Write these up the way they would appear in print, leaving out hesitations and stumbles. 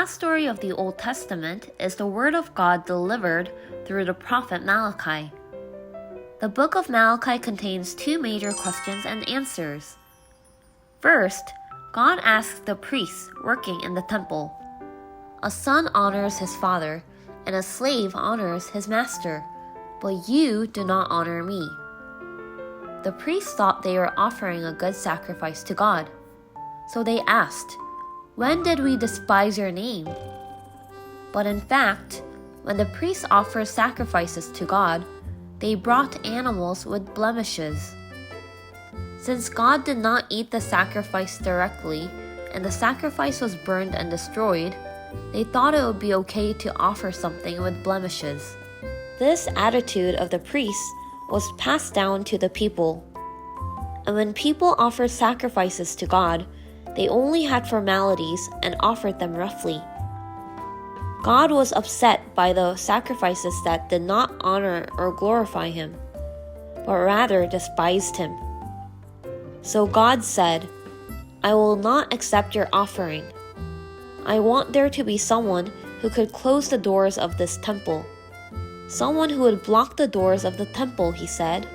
last story of the Old Testament is the Word of God delivered through the prophet Malachi. The book of Malachi contains two major questions and answers. First, God asks the priests working in the temple, "A son honors his father, and a slave honors his master, but you do not honor me." The priests thought they were offering a good sacrifice to God, so they asked, "When did we despise your name?" But in fact, when the priests offered sacrifices to God, they brought animals with blemishes. Since God did not eat the sacrifice directly, and the sacrifice was burned and destroyed, they thought it would be okay to offer something with blemishes. This attitude of the priests was passed down to the people. And when people offered sacrifices to God, they only had formalities and offered them roughly. God was upset by the sacrifices that did not honor or glorify him, but rather despised him. So God said, "I will not accept your offering. I want there to be someone who could close the doors of this temple. Someone who would block the doors of the temple," he said.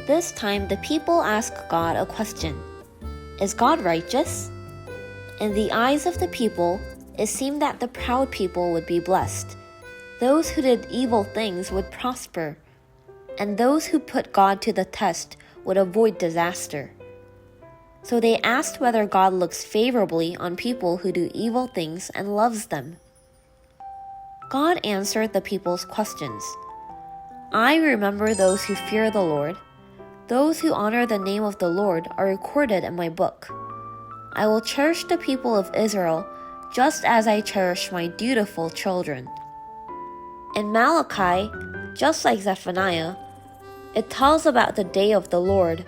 This time the people asked God a question. Is God righteous? In the eyes of the people, it seemed that the proud people would be blessed. Those who did evil things would prosper, and those who put God to the test would avoid disaster. So they asked whether God looks favorably on people who do evil things and loves them. God answered the people's questions. "I remember those who fear the Lord. Those who honor the name of the Lord are recorded in my book. I will cherish the people of Israel just as I cherish my dutiful children." In Malachi, just like Zephaniah, it tells about the day of the Lord.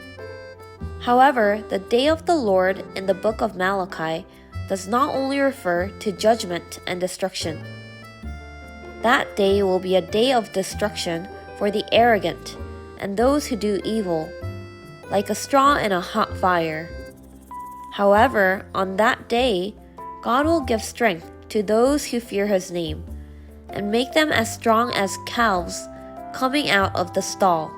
However, the day of the Lord in the book of Malachi does not only refer to judgment and destruction. That day will be a day of destruction for the arrogant and those who do evil, like a straw in a hot fire. However, on that day, God will give strength to those who fear his name, and make them as strong as calves coming out of the stall.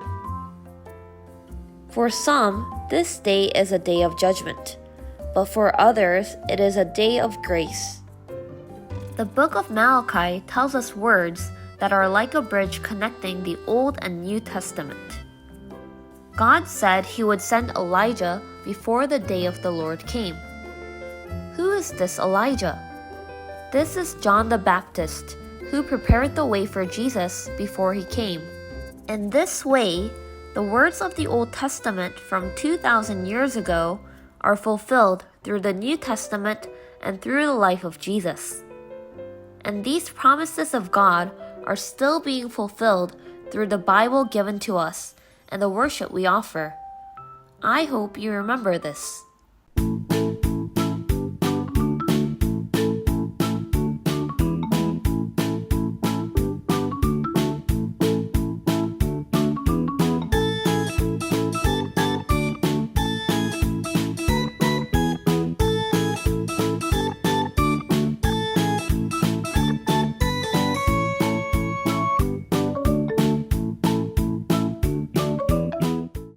For some, this day is a day of judgment, but for others, it is a day of grace. The book of Malachi tells us words that are like a bridge connecting the Old and New Testament. God said he would send Elijah before the day of the Lord came. Who is this Elijah? This is John the Baptist, who prepared the way for Jesus before he came. In this way, the words of the Old Testament from 2,000 years ago are fulfilled through the New Testament and through the life of Jesus. And these promises of God are still being fulfilled through the Bible given to us and the worship we offer. I hope you remember this.